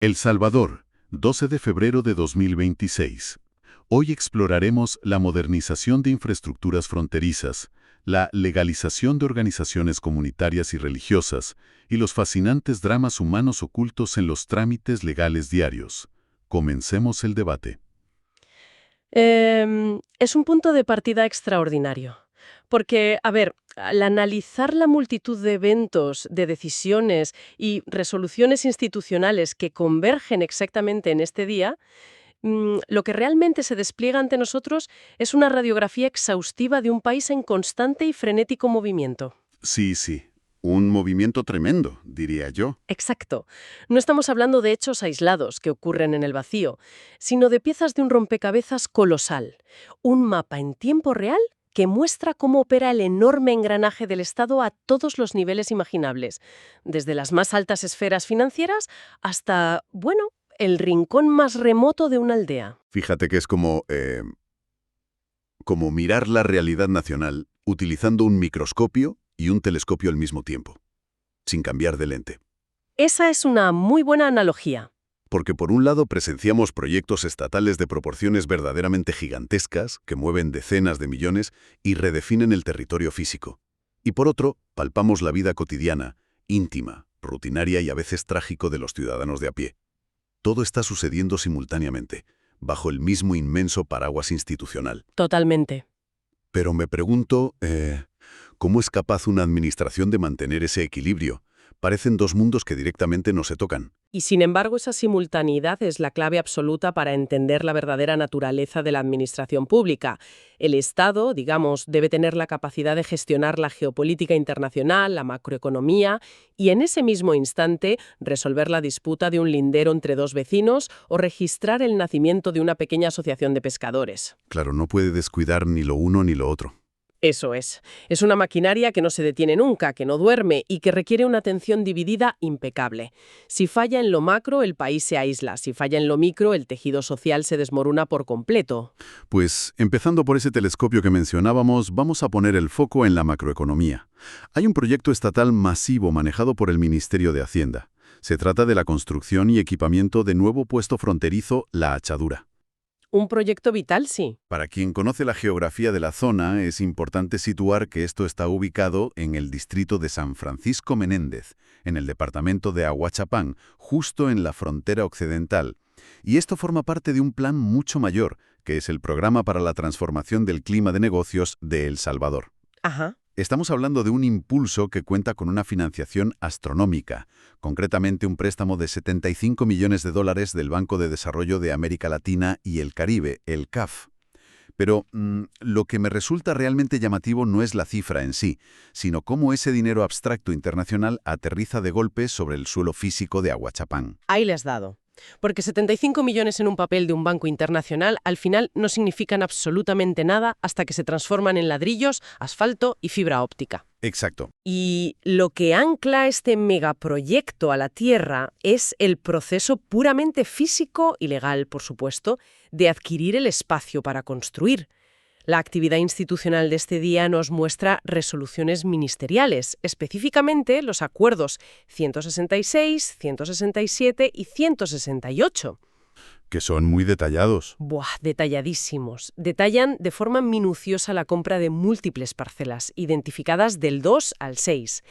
El Salvador, 12 de febrero de 2026. Hoy exploraremos la modernización de infraestructuras fronterizas, la legalización de organizaciones comunitarias y religiosas, y los fascinantes dramas humanos ocultos en los trámites legales diarios. Comencemos el debate. Es un punto de partida extraordinario. Porque, a ver, al analizar la multitud de eventos, de decisiones y resoluciones institucionales que convergen exactamente en este día, lo que realmente se despliega ante nosotros es una radiografía exhaustiva de un país en constante y frenético movimiento. Sí, un movimiento tremendo, diría yo. Exacto. No estamos hablando de hechos aislados que ocurren en el vacío, sino de piezas de un rompecabezas colosal. Un mapa en tiempo real que muestra cómo opera el enorme engranaje del Estado a todos los niveles imaginables, desde las más altas esferas financieras hasta, bueno, el rincón más remoto de una aldea. Fíjate que es como mirar la realidad nacional utilizando un microscopio y un telescopio al mismo tiempo, sin cambiar de lente. Esa es una muy buena analogía. Porque por un lado presenciamos proyectos estatales de proporciones verdaderamente gigantescas que mueven decenas de millones y redefinen el territorio físico. Y por otro, palpamos la vida cotidiana, íntima, rutinaria y a veces trágico de los ciudadanos de a pie. Todo está sucediendo simultáneamente, bajo el mismo inmenso paraguas institucional. Totalmente. Pero me pregunto, ¿cómo es capaz una administración de mantener ese equilibrio? Parecen dos mundos que directamente no se tocan. Y sin embargo, esa simultaneidad es la clave absoluta para entender la verdadera naturaleza de la administración pública. El Estado, digamos, debe tener la capacidad de gestionar la geopolítica internacional, la macroeconomía y en ese mismo instante resolver la disputa de un lindero entre dos vecinos o registrar el nacimiento de una pequeña asociación de pescadores. Claro, no puede descuidar ni lo uno ni lo otro. Eso es. Es una maquinaria que no se detiene nunca, que no duerme y que requiere una atención dividida impecable. Si falla en lo macro, el país se aísla. Si falla en lo micro, el tejido social se desmorona por completo. Pues, empezando por ese telescopio que mencionábamos, vamos a poner el foco en la macroeconomía. Hay un proyecto estatal masivo manejado por el Ministerio de Hacienda. Se trata de la construcción y equipamiento de nuevo puesto fronterizo La Achadura. Un proyecto vital, sí. Para quien conoce la geografía de la zona, es importante situar que esto está ubicado en el distrito de San Francisco Menéndez, en el departamento de Ahuachapán, justo en la frontera occidental. Y esto forma parte de un plan mucho mayor, que es el Programa para la Transformación del Clima de Negocios de El Salvador. Ajá. Estamos hablando de un impulso que cuenta con una financiación astronómica, concretamente un préstamo de $75 millones del Banco de Desarrollo de América Latina y el Caribe, el CAF. Pero lo que me resulta realmente llamativo no es la cifra en sí, sino cómo ese dinero abstracto internacional aterriza de golpe sobre el suelo físico de Ahuachapán. Ahí le has dado. Porque 75 millones en un papel de un banco internacional al final no significan absolutamente nada hasta que se transforman en ladrillos, asfalto y fibra óptica. Exacto. Y lo que ancla este megaproyecto a la Tierra es el proceso puramente físico y legal, por supuesto, de adquirir el espacio para construir. La actividad institucional de este día nos muestra resoluciones ministeriales, específicamente los acuerdos 166, 167 y 168. Que son muy detallados. Detalladísimos. Detallan de forma minuciosa la compra de múltiples parcelas, identificadas del 2 al 6.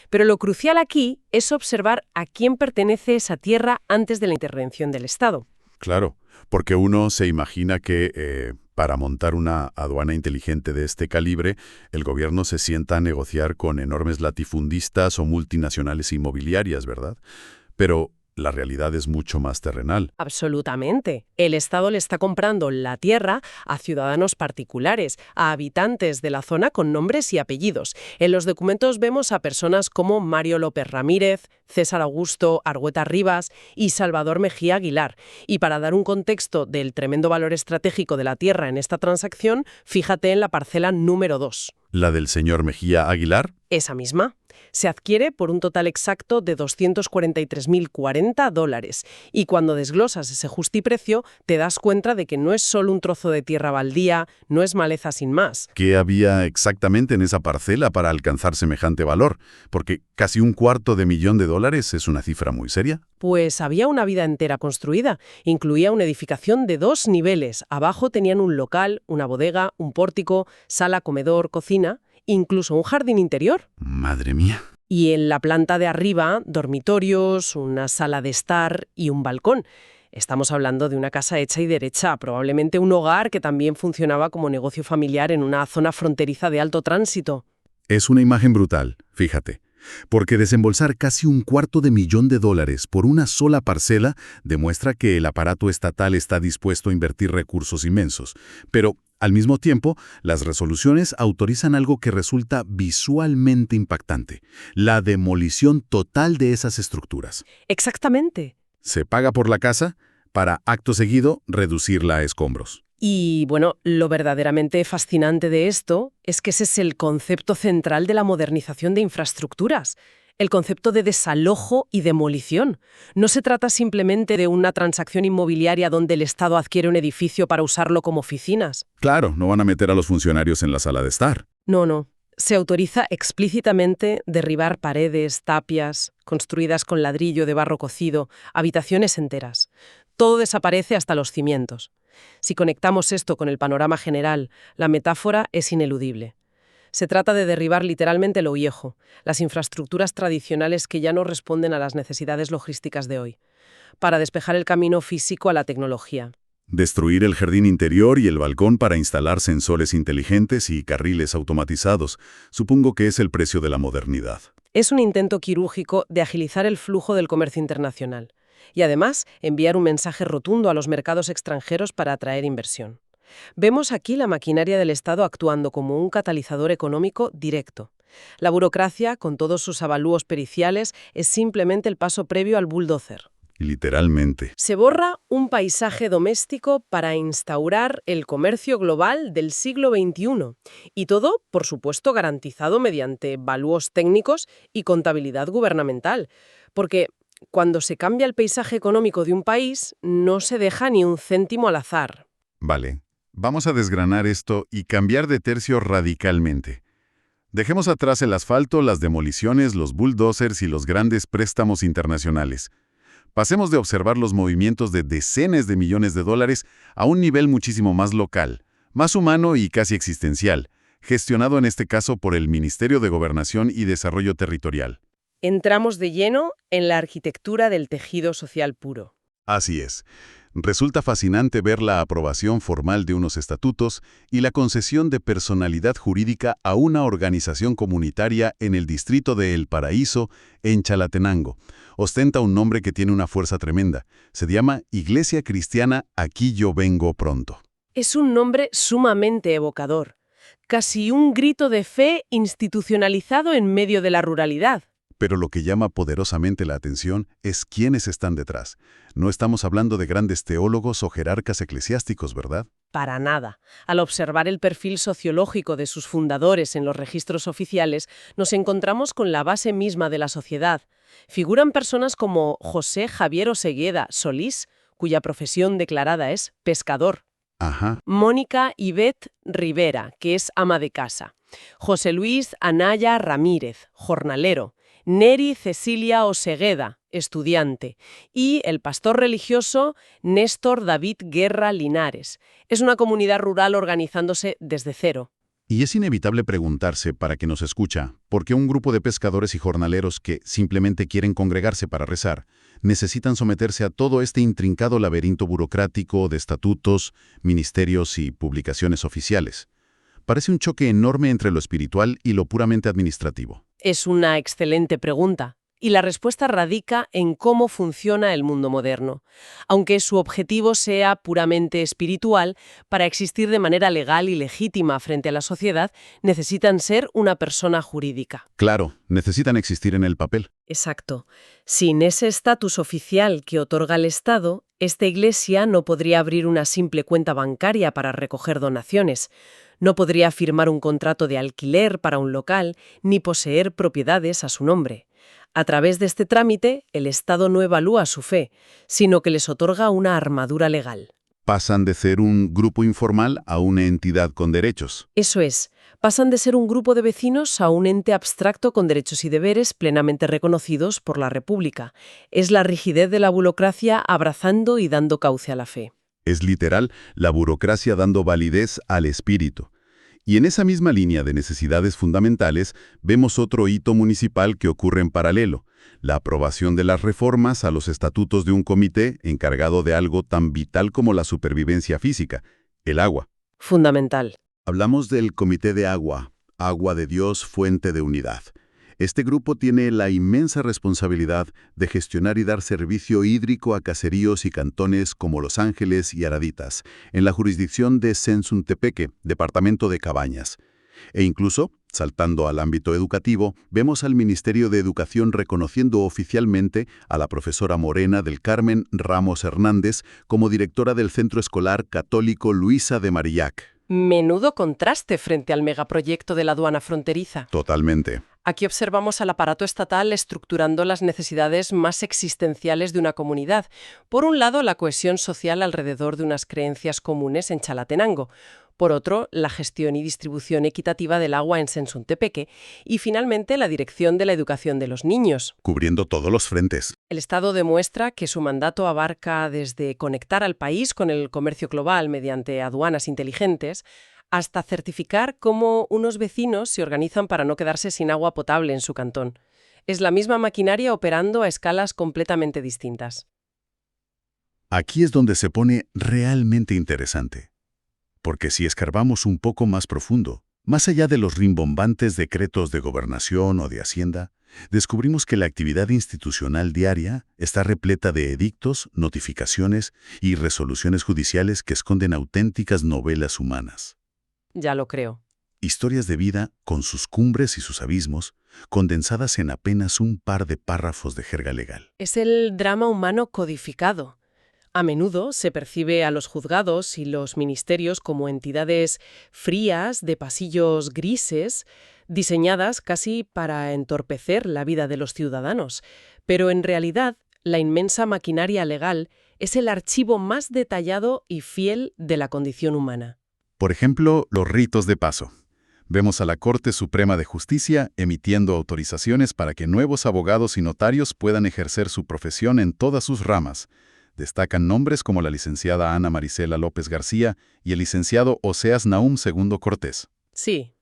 Pero lo crucial aquí es observar a quién pertenece esa tierra antes de la intervención del Estado. Claro, porque uno se imagina que para montar una aduana inteligente de este calibre, el gobierno se sienta a negociar con enormes latifundistas o multinacionales inmobiliarias, ¿verdad? Pero la realidad es mucho más terrenal. Absolutamente. El Estado le está comprando la tierra a ciudadanos particulares, a habitantes de la zona con nombres y apellidos. En los documentos vemos a personas como Mario López Ramírez, César Augusto Argüeta Rivas y Salvador Mejía Aguilar. Y para dar un contexto del tremendo valor estratégico de la tierra en esta transacción, fíjate en la parcela número 2. ¿La del señor Mejía Aguilar? Esa misma. Se adquiere por un total exacto de $243.040 y cuando desglosas ese justiprecio te das cuenta de que no es solo un trozo de tierra baldía, no es maleza sin más. ¿Qué había exactamente en esa parcela para alcanzar semejante valor? Porque casi $250.000 es una cifra muy seria. Pues había una vida entera construida. Incluía una edificación de 2 niveles. Abajo tenían un local, una bodega, un pórtico, sala, comedor, cocina, incluso un jardín interior. Madre mía. Y en la planta de arriba, dormitorios, una sala de estar y un balcón. Estamos hablando de una casa hecha y derecha, probablemente un hogar que también funcionaba como negocio familiar en una zona fronteriza de alto tránsito. Es una imagen brutal, fíjate. Porque desembolsar casi $250.000 por una sola parcela demuestra que el aparato estatal está dispuesto a invertir recursos inmensos. Pero, al mismo tiempo, las resoluciones autorizan algo que resulta visualmente impactante: la demolición total de esas estructuras. Exactamente. Se paga por la casa para, acto seguido, reducirla a escombros. Y bueno, lo verdaderamente fascinante de esto es que ese es el concepto central de la modernización de infraestructuras, el concepto de desalojo y demolición. No se trata simplemente de una transacción inmobiliaria donde el Estado adquiere un edificio para usarlo como oficinas. Claro, no van a meter a los funcionarios en la sala de estar. No. Se autoriza explícitamente derribar paredes, tapias, construidas con ladrillo de barro cocido, habitaciones enteras. Todo desaparece hasta los cimientos. Si conectamos esto con el panorama general, la metáfora es ineludible. Se trata de derribar literalmente lo viejo, las infraestructuras tradicionales que ya no responden a las necesidades logísticas de hoy, para despejar el camino físico a la tecnología. Destruir el jardín interior y el balcón para instalar sensores inteligentes y carriles automatizados. Supongo que es el precio de la modernidad. Es un intento quirúrgico de agilizar el flujo del comercio internacional y además enviar un mensaje rotundo a los mercados extranjeros para atraer inversión. Vemos aquí la maquinaria del Estado actuando como un catalizador económico directo. La burocracia, con todos sus avalúos periciales, es simplemente el paso previo al bulldozer. Literalmente. Se borra un paisaje doméstico para instaurar el comercio global del siglo XXI. Y todo, por supuesto, garantizado mediante avalúos técnicos y contabilidad gubernamental. Porque cuando se cambia el paisaje económico de un país, no se deja ni un céntimo al azar. Vale, vamos a desgranar esto y cambiar de tercio radicalmente. Dejemos atrás el asfalto, las demoliciones, los bulldozers y los grandes préstamos internacionales. Pasemos de observar los movimientos de decenas de millones de dólares a un nivel muchísimo más local, más humano y casi existencial, gestionado en este caso por el Ministerio de Gobernación y Desarrollo Territorial. Entramos de lleno en la arquitectura del tejido social puro. Así es. Resulta fascinante ver la aprobación formal de unos estatutos y la concesión de personalidad jurídica a una organización comunitaria en el distrito de El Paraíso, en Chalatenango. Ostenta un nombre que tiene una fuerza tremenda. Se llama Iglesia Cristiana Aquí Yo Vengo Pronto. Es un nombre sumamente evocador, casi un grito de fe institucionalizado en medio de la ruralidad. Pero lo que llama poderosamente la atención es quiénes están detrás. No estamos hablando de grandes teólogos o jerarcas eclesiásticos, ¿verdad? Para nada. Al observar el perfil sociológico de sus fundadores en los registros oficiales, nos encontramos con la base misma de la sociedad. Figuran personas como José Javier Osegueda Solís, cuya profesión declarada es pescador. Ajá. Mónica Ivette Rivera, que es ama de casa. José Luis Anaya Ramírez, jornalero. Neri Cecilia Osegueda, estudiante, y el pastor religioso Néstor David Guerra Linares. Es una comunidad rural organizándose desde cero. Y es inevitable preguntarse, para quien nos escucha, por qué un grupo de pescadores y jornaleros que simplemente quieren congregarse para rezar, necesitan someterse a todo este intrincado laberinto burocrático de estatutos, ministerios y publicaciones oficiales. Parece un choque enorme entre lo espiritual y lo puramente administrativo. Es una excelente pregunta, y la respuesta radica en cómo funciona el mundo moderno. Aunque su objetivo sea puramente espiritual, para existir de manera legal y legítima frente a la sociedad, necesitan ser una persona jurídica. Claro, necesitan existir en el papel. Exacto. Sin ese estatus oficial que otorga el Estado, esta iglesia no podría abrir una simple cuenta bancaria para recoger donaciones. No podría firmar un contrato de alquiler para un local ni poseer propiedades a su nombre. A través de este trámite, el Estado no evalúa su fe, sino que les otorga una armadura legal. Pasan de ser un grupo informal a una entidad con derechos. Eso es, pasan de ser un grupo de vecinos a un ente abstracto con derechos y deberes plenamente reconocidos por la República. Es la rigidez de la burocracia abrazando y dando cauce a la fe. Es literal la burocracia dando validez al espíritu. Y en esa misma línea de necesidades fundamentales, vemos otro hito municipal que ocurre en paralelo, la aprobación de las reformas a los estatutos de un comité encargado de algo tan vital como la supervivencia física, el agua. Fundamental. Hablamos del Comité de Agua, Agua de Dios, Fuente de Unidad. Este grupo tiene la inmensa responsabilidad de gestionar y dar servicio hídrico a caseríos y cantones como Los Ángeles y Araditas, en la jurisdicción de Sensuntepeque, departamento de Cabañas. E incluso, saltando al ámbito educativo, vemos al Ministerio de Educación reconociendo oficialmente a la profesora Morena del Carmen Ramos Hernández como directora del Centro Escolar Católico Luisa de Marillac. Menudo contraste frente al megaproyecto de la aduana fronteriza. Totalmente. Aquí observamos al aparato estatal estructurando las necesidades más existenciales de una comunidad. Por un lado, la cohesión social alrededor de unas creencias comunes en Chalatenango. Por otro, la gestión y distribución equitativa del agua en Sensuntepeque. Y finalmente, la dirección de la educación de los niños. Cubriendo todos los frentes. El Estado demuestra que su mandato abarca desde conectar al país con el comercio global mediante aduanas inteligentes, hasta certificar cómo unos vecinos se organizan para no quedarse sin agua potable en su cantón. Es la misma maquinaria operando a escalas completamente distintas. Aquí es donde se pone realmente interesante. Porque si escarbamos un poco más profundo, más allá de los rimbombantes decretos de gobernación o de hacienda, descubrimos que la actividad institucional diaria está repleta de edictos, notificaciones y resoluciones judiciales que esconden auténticas novelas humanas. Ya lo creo. Historias de vida con sus cumbres y sus abismos, condensadas en apenas un par de párrafos de jerga legal. Es el drama humano codificado. A menudo se percibe a los juzgados y los ministerios como entidades frías, de pasillos grises, diseñadas casi para entorpecer la vida de los ciudadanos. Pero en realidad, la inmensa maquinaria legal es el archivo más detallado y fiel de la condición humana. Por ejemplo, los ritos de paso. Vemos a la Corte Suprema de Justicia emitiendo autorizaciones para que nuevos abogados y notarios puedan ejercer su profesión en todas sus ramas. Destacan nombres como la licenciada Ana Marisela López García y el licenciado Oseas Nahum II Cortés. Sí.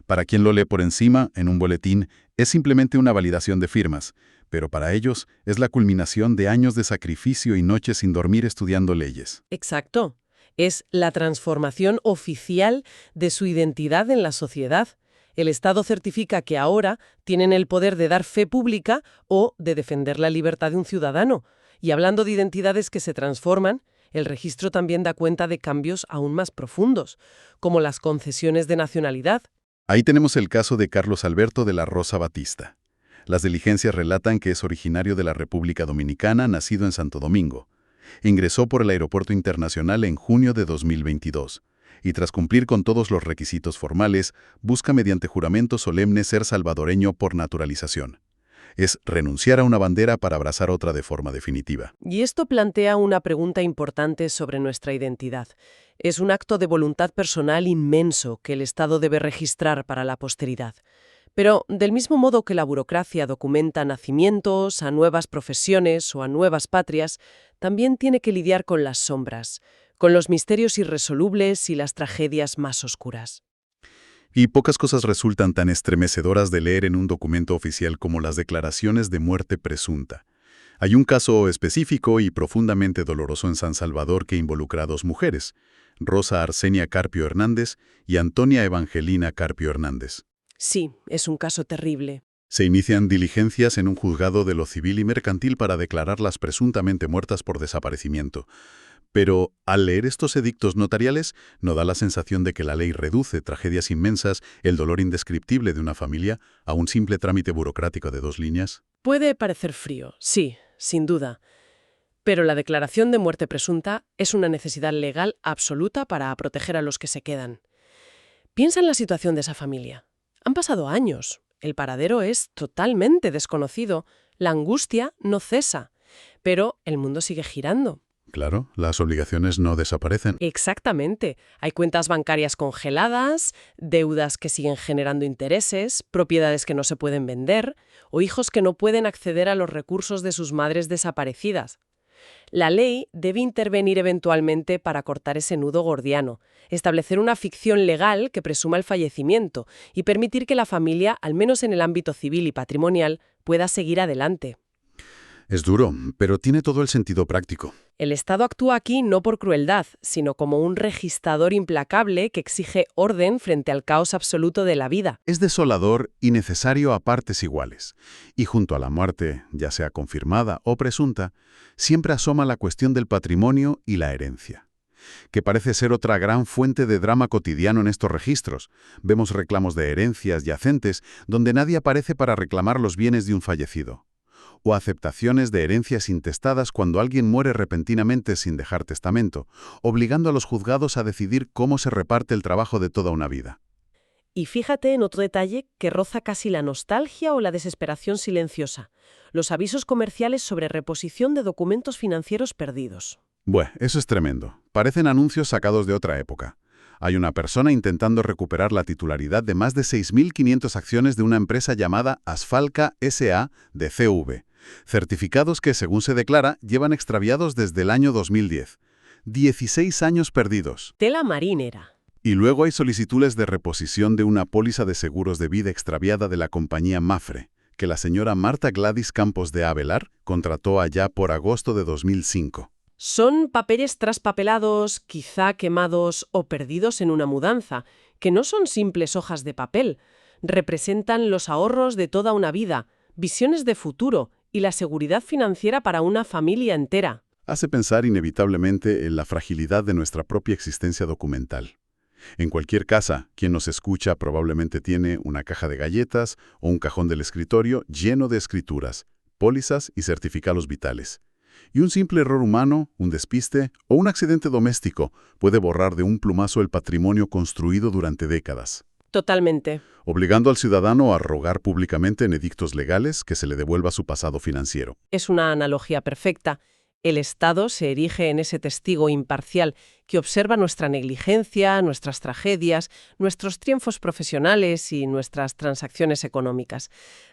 Para quien lo lee por encima, en un boletín, es simplemente una validación de firmas, pero para ellos es la culminación de años de sacrificio y noches sin dormir estudiando leyes. Exacto. Es la transformación oficial de su identidad en la sociedad. El Estado certifica que ahora tienen el poder de dar fe pública o de defender la libertad de un ciudadano. Y hablando de identidades que se transforman, el registro también da cuenta de cambios aún más profundos, como las concesiones de nacionalidad. Ahí tenemos el caso de Carlos Alberto de la Rosa Batista. Las diligencias relatan que es originario de la República Dominicana, nacido en Santo Domingo. Ingresó por el Aeropuerto Internacional en junio de 2022 y tras cumplir con todos los requisitos formales, busca mediante juramento solemne ser salvadoreño por naturalización. Es renunciar a una bandera para abrazar otra de forma definitiva. Y esto plantea una pregunta importante sobre nuestra identidad. Es un acto de voluntad personal inmenso que el Estado debe registrar para la posteridad. Pero, del mismo modo que la burocracia documenta nacimientos, a nuevas profesiones o a nuevas patrias, también tiene que lidiar con las sombras, con los misterios irresolubles y las tragedias más oscuras. Y pocas cosas resultan tan estremecedoras de leer en un documento oficial como las declaraciones de muerte presunta. Hay un caso específico y profundamente doloroso en San Salvador que involucra a dos mujeres, Rosa Arsenia Carpio Hernández y Antonia Evangelina Carpio Hernández. Sí, es un caso terrible. Se inician diligencias en un juzgado de lo civil y mercantil para declararlas presuntamente muertas por desaparecimiento. Pero, al leer estos edictos notariales, ¿no da la sensación de que la ley reduce tragedias inmensas, el dolor indescriptible de una familia, a un simple trámite burocrático de 2 líneas? Puede parecer frío, sí, sin duda. Pero la declaración de muerte presunta es una necesidad legal absoluta para proteger a los que se quedan. Piensa en la situación de esa familia. Han pasado años, el paradero es totalmente desconocido, la angustia no cesa, pero el mundo sigue girando. Claro, las obligaciones no desaparecen. Exactamente. Hay cuentas bancarias congeladas, deudas que siguen generando intereses, propiedades que no se pueden vender o hijos que no pueden acceder a los recursos de sus madres desaparecidas. La ley debe intervenir eventualmente para cortar ese nudo gordiano, establecer una ficción legal que presuma el fallecimiento y permitir que la familia, al menos en el ámbito civil y patrimonial, pueda seguir adelante. Es duro, pero tiene todo el sentido práctico. El Estado actúa aquí no por crueldad, sino como un registrador implacable que exige orden frente al caos absoluto de la vida. Es desolador y necesario a partes iguales. Y junto a la muerte, ya sea confirmada o presunta, siempre asoma la cuestión del patrimonio y la herencia, que parece ser otra gran fuente de drama cotidiano en estos registros. Vemos reclamos de herencias yacentes donde nadie aparece para reclamar los bienes de un fallecido, o aceptaciones de herencias intestadas cuando alguien muere repentinamente sin dejar testamento, obligando a los juzgados a decidir cómo se reparte el trabajo de toda una vida. Y fíjate en otro detalle que roza casi la nostalgia o la desesperación silenciosa: los avisos comerciales sobre reposición de documentos financieros perdidos. Bueno, eso es tremendo. Parecen anuncios sacados de otra época. Hay una persona intentando recuperar la titularidad de más de 6.500 acciones de una empresa llamada Asfalca S.A. de CV. Certificados que, según se declara, llevan extraviados desde el año 2010. 16 años perdidos. Tela marinera. Y luego hay solicitudes de reposición de una póliza de seguros de vida extraviada de la compañía Mafre, que la señora Marta Gladys Campos de Avelar contrató allá por agosto de 2005. Son papeles traspapelados, quizá quemados o perdidos en una mudanza, que no son simples hojas de papel. Representan los ahorros de toda una vida, visiones de futuro y la seguridad financiera para una familia entera. Hace pensar inevitablemente en la fragilidad de nuestra propia existencia documental. En cualquier casa, quien nos escucha probablemente tiene una caja de galletas o un cajón del escritorio lleno de escrituras, pólizas y certificados vitales. Y un simple error humano, un despiste o un accidente doméstico puede borrar de un plumazo el patrimonio construido durante décadas. Totalmente. Obligando al ciudadano a rogar públicamente en edictos legales que se le devuelva su pasado financiero. Es una analogía perfecta. El Estado se erige en ese testigo imparcial que observa nuestra negligencia, nuestras tragedias, nuestros triunfos profesionales y nuestras transacciones económicas.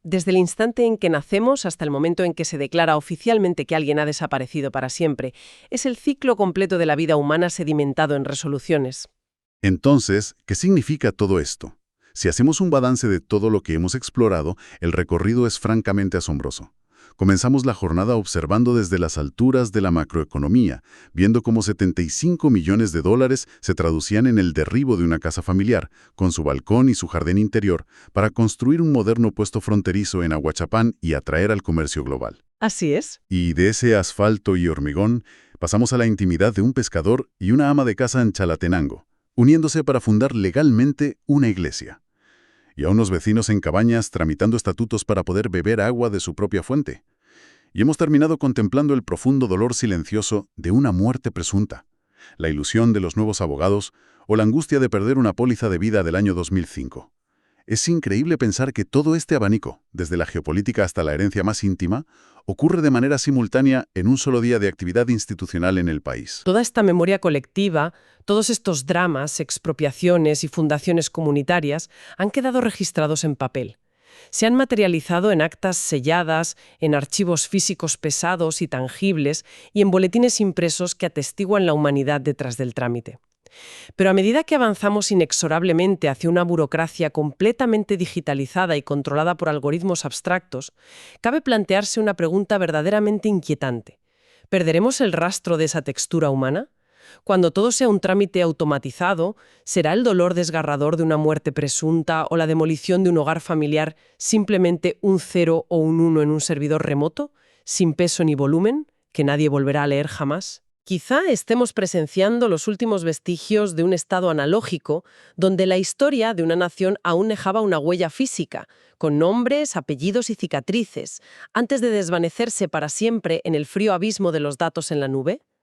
Desde el instante en que nacemos hasta el momento en que se declara oficialmente que alguien ha desaparecido para siempre, es el ciclo completo de la vida humana sedimentado en resoluciones. Entonces, ¿qué significa todo esto? Si hacemos un balance de todo lo que hemos explorado, el recorrido es francamente asombroso. Comenzamos la jornada observando desde las alturas de la macroeconomía, viendo cómo 75 millones de dólares se traducían en el derribo de una casa familiar, con su balcón y su jardín interior, para construir un moderno puesto fronterizo en Ahuachapán y atraer al comercio global. Así es. Y de ese asfalto y hormigón, pasamos a la intimidad de un pescador y una ama de casa en Chalatenango, uniéndose para fundar legalmente una iglesia. Y a unos vecinos en cabañas tramitando estatutos para poder beber agua de su propia fuente. Y hemos terminado contemplando el profundo dolor silencioso de una muerte presunta, la ilusión de los nuevos abogados o la angustia de perder una póliza de vida del año 2005. Es increíble pensar que todo este abanico, desde la geopolítica hasta la herencia más íntima, ocurre de manera simultánea en un solo día de actividad institucional en el país. Toda esta memoria colectiva, todos estos dramas, expropiaciones y fundaciones comunitarias han quedado registrados en papel. Se han materializado en actas selladas, en archivos físicos pesados y tangibles y en boletines impresos que atestiguan la humanidad detrás del trámite. Pero a medida que avanzamos inexorablemente hacia una burocracia completamente digitalizada y controlada por algoritmos abstractos, cabe plantearse una pregunta verdaderamente inquietante. ¿Perderemos el rastro de esa textura humana? Cuando todo sea un trámite automatizado, ¿será el dolor desgarrador de una muerte presunta o la demolición de un hogar familiar simplemente un 0 o un 1 en un servidor remoto, sin peso ni volumen, que nadie volverá a leer jamás? Quizá estemos presenciando los últimos vestigios de un estado analógico donde la historia de una nación aún dejaba una huella física, con nombres, apellidos y cicatrices, antes de desvanecerse para siempre en el frío abismo de los datos en la nube.